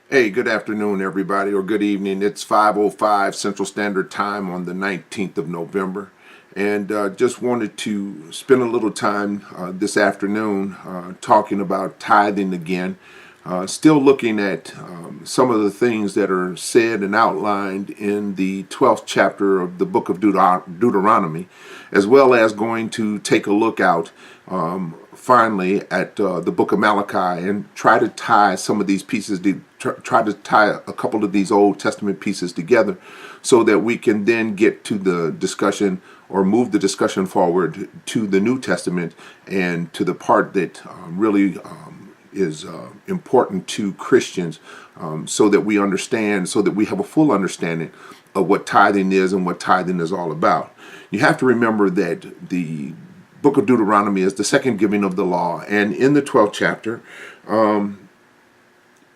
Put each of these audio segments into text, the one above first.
Hey, good afternoon, everybody, or good evening. It's 5:05 Central Standard Time on the 19th of November. And just wanted to spend a little time this afternoon talking about tithing again. Still looking at some of the things that are said and outlined in the 12th chapter of the book of Deuteronomy, as well as going to take a look out finally at the book of Malachi and try to tie some of these pieces, try to tie a couple of these Old Testament pieces together so that we can then get to the discussion or move the discussion forward to the New Testament and to the part that really is important to Christians, so that we understand, so that we have a full understanding of what tithing is and what tithing is all about. You have to remember that the book of Deuteronomy is the second giving of the law, and in the 12th chapter,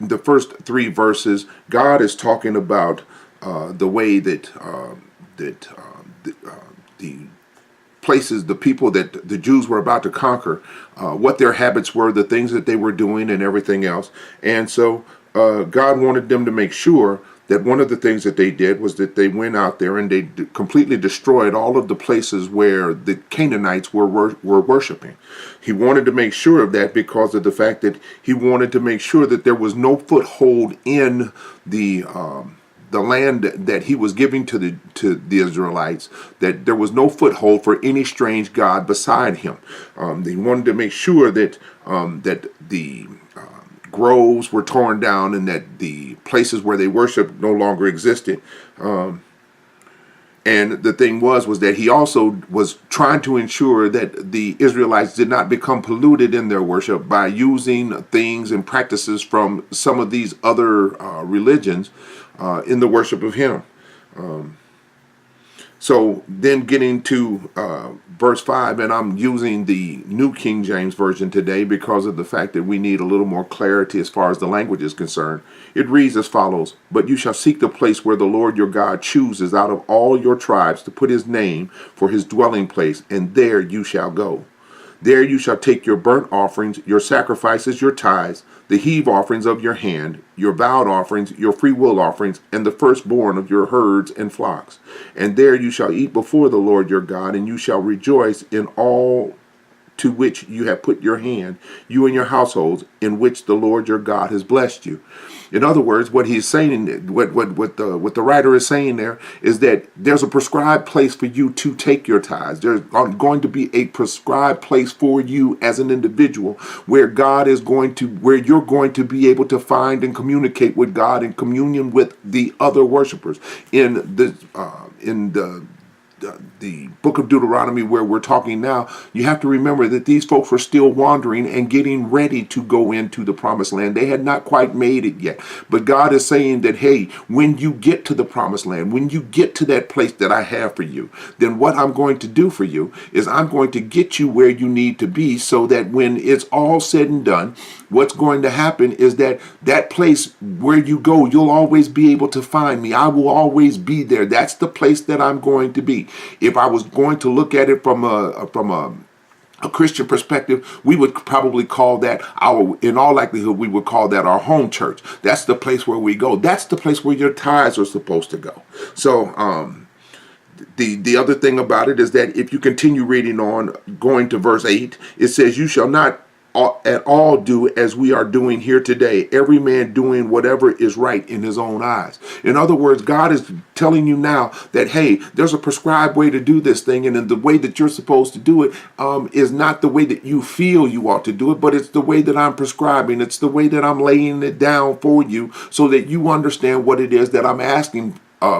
the first three verses, God is talking about the way that the places, the people that the Jews were about to conquer, what their habits were, the things that they were doing, and everything else. And so God wanted them to make sure that one of the things that they did was that they went out there and they completely destroyed all of the places where the Canaanites were worshiping. He wanted to make sure of that because of the fact that he wanted to make sure that there was no foothold in the land that he was giving to the Israelites, that there was no foothold for any strange god beside him. They wanted to make sure that the groves were torn down and that the places where they worshiped no longer existed. And the thing was that he also was trying to ensure that the Israelites did not become polluted in their worship by using things and practices from some of these other religions in the worship of him. So then getting to verse 5, and I'm using the New King James Version today because of the fact that we need a little more clarity as far as the language is concerned. It reads as follows: "But you shall seek the place where the Lord your God chooses out of all your tribes to put his name for his dwelling place, and there you shall go. There you shall take your burnt offerings, your sacrifices, your tithes, the heave offerings of your hand, your vowed offerings, your freewill offerings, and the firstborn of your herds and flocks. And there you shall eat before the Lord your God, and you shall rejoice in all to which you have put your hand, you and your households, in which the Lord your God has blessed you." In other words, what he's saying, what the writer is saying there, is that there's a prescribed place for you to take your tithes. There's going to be a prescribed place for you as an individual where where you're going to be able to find and communicate with God in communion with the other worshipers. In the book of Deuteronomy where we're talking now, you have to remember that these folks were still wandering and getting ready to go into the promised land. They had not quite made it yet. But God is saying that, hey, when you get to the promised land, when you get to that place that I have for you, then what I'm going to do for you is I'm going to get you where you need to be, so that when it's all said and done, what's going to happen is that that place where you go, you'll always be able to find me. I will always be there. That's the place that I'm going to be. If I was going to look at it from a Christian perspective, we would probably call that in all likelihood, we would call that our home church. That's the place where we go. That's the place where your tithes are supposed to go. So, the other thing about it is that if you continue reading on, going to verse 8, it says, "You shall not at all do as we are doing here today, every man doing whatever is right in his own eyes." In other words, God is telling you now that, hey, there's a prescribed way to do this thing, and then the way that you're supposed to do it is not the way that you feel you ought to do it, but it's the way that I'm prescribing. It's the way that I'm laying it down for you so that you understand what it is that I'm asking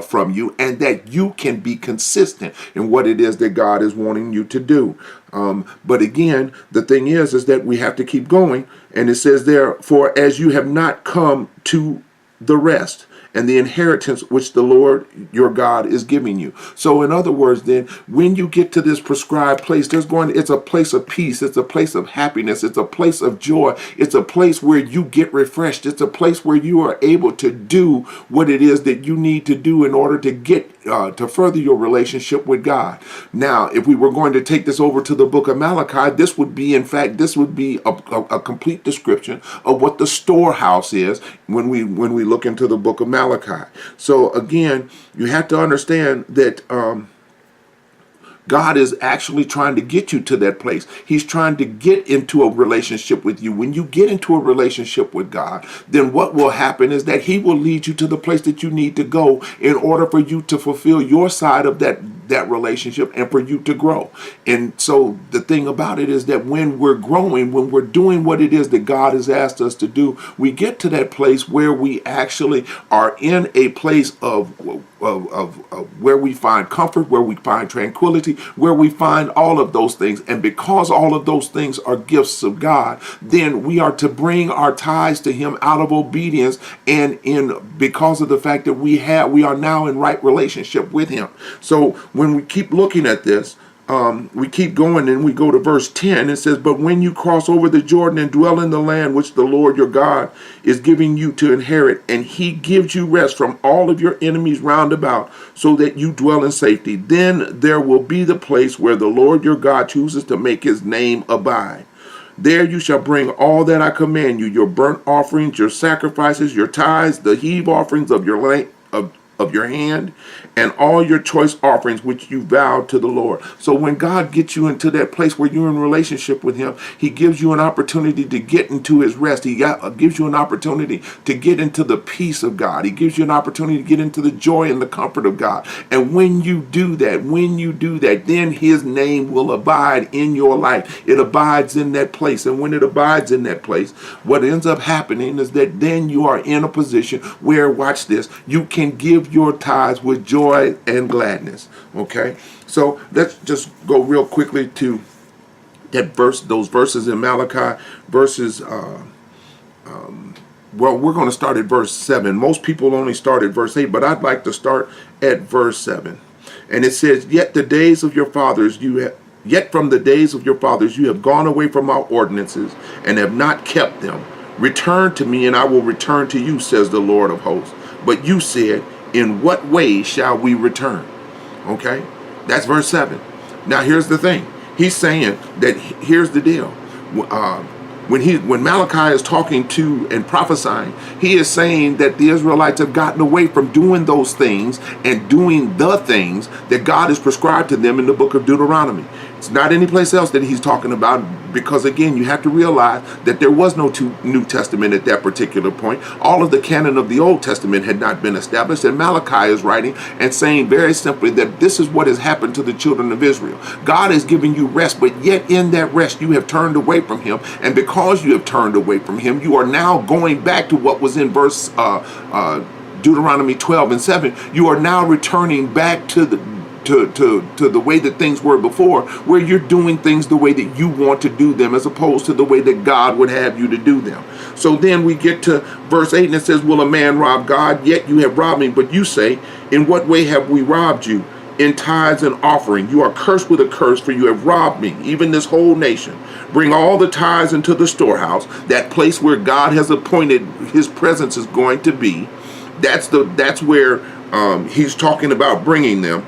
from you, and that you can be consistent in what it is that God is wanting you to do. But again, the thing is that we have to keep going. And it says there, "For as you have not come to the rest and the inheritance which the Lord your God is giving you." So in other words, then, when you get to this prescribed place, it's a place of peace. It's a place of happiness. It's a place of joy. It's a place where you get refreshed. It's a place where you are able to do what it is that you need to do in order to get to further your relationship with God. Now, if we were going to take this over to the book of Malachi, this would be, in fact, this would be a complete description of what the storehouse is when we look into the book of Malachi. So again, you have to understand that God is actually trying to get you to that place. He's trying to get into a relationship with you. When you get into a relationship with God, then what will happen is that he will lead you to the place that you need to go in order for you to fulfill your side of that relationship and for you to grow. And so the thing about it is that when we're growing, when we're doing what it is that God has asked us to do, we get to that place where we actually are in a place of where we find comfort, where we find tranquility, where we find all of those things. And because all of those things are gifts of God, then we are to bring our tithes to him out of obedience, and because of the fact that we are now in right relationship with him. So when we keep looking at this, we keep going and we go to verse 10. It says, but when you cross over the Jordan and dwell in the land which the Lord your God is giving you to inherit, and he gives you rest from all of your enemies round about, so that you dwell in safety, then there will be the place where the Lord your God chooses to make his name abide. There you shall bring all that I command you, your burnt offerings, your sacrifices, your tithes, the heave offerings of your hand, and all your choice offerings which you vowed to the Lord. So when God gets you into that place where you're in relationship with him, he gives you an opportunity to get into his rest. He gives you an opportunity to get into the peace of God. He gives you an opportunity to get into the joy and the comfort of God. And when you do that, then his name will abide in your life. It abides in that place. And when it abides in that place, what ends up happening is that then you are in a position where, watch this, you can give your tithes with joy and gladness. Okay, so let's just go real quickly to that verse, those verses in Malachi, verses. Well, we're going to start at verse 7. Most people only start at verse 8, but I'd like to start at verse 7. And it says, Yet from the days of your fathers you have gone away from my ordinances and have not kept them. Return to me, and I will return to you, says the Lord of hosts. But you said, in what way shall we return? Okay, that's verse 7. Now here's the thing. He's saying that here's the deal. When Malachi is talking to and prophesying, he is saying that the Israelites have gotten away from doing those things and doing the things that God has prescribed to them in the book of Deuteronomy. It's not any place else that he's talking about, because again, you have to realize that there was no New Testament at that particular point. All of the canon of the Old Testament had not been established, and Malachi is writing and saying very simply that this is what has happened to the children of Israel. God has given you rest, but yet in that rest you have turned away from him, and because you have turned away from him, you are now going back to what was in verse Deuteronomy 12 and 7. You are now returning back to the way that things were before, where you're doing things the way that you want to do them, as opposed to the way that God would have you to do them. So then we get to verse 8, and it says, will a man rob God? Yet you have robbed me. But you say, in what way have we robbed you? In tithes and offering. You are cursed with a curse, for you have robbed me, even this whole nation. Bring all the tithes into the storehouse, that place where God has appointed his presence is going to be. That's where he's talking about bringing them,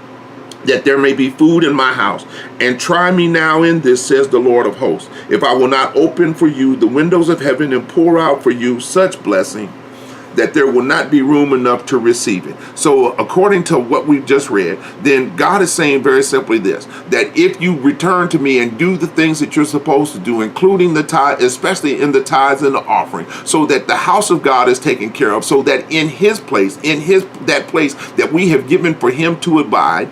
that there may be food in my house. And try me now in this, says the Lord of hosts, if I will not open for you the windows of heaven and pour out for you such blessing that there will not be room enough to receive it. So according to what we've just read, then God is saying very simply this, that if you return to me and do the things that you're supposed to do, including the tithe, especially in the tithes and the offering, so that the house of God is taken care of, so that in his place, that place that we have given for him to abide,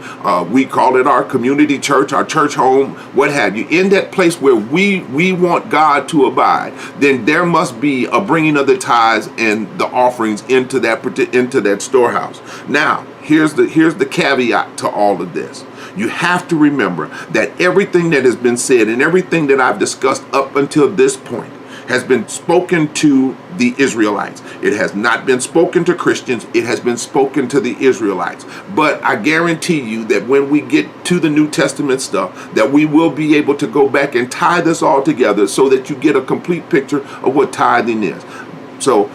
we call it our community church, our church home, what have you, in that place where we want God to abide, then there must be a bringing of the tithes and the offerings into that storehouse. Now, here's the caveat to all of this. You have to remember that everything that has been said and everything that I've discussed up until this point has been spoken to the Israelites. It has not been spoken to Christians. It has been spoken to the Israelites. But I guarantee you that when we get to the New Testament stuff, that we will be able to go back and tie this all together so that you get a complete picture of what tithing is. So,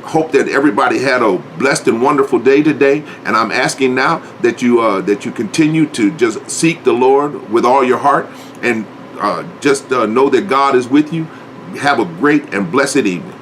hope that everybody had a blessed and wonderful day today. And I'm asking now that you continue to just seek the Lord with all your heart, and just know that God is with you. Have a great and blessed evening.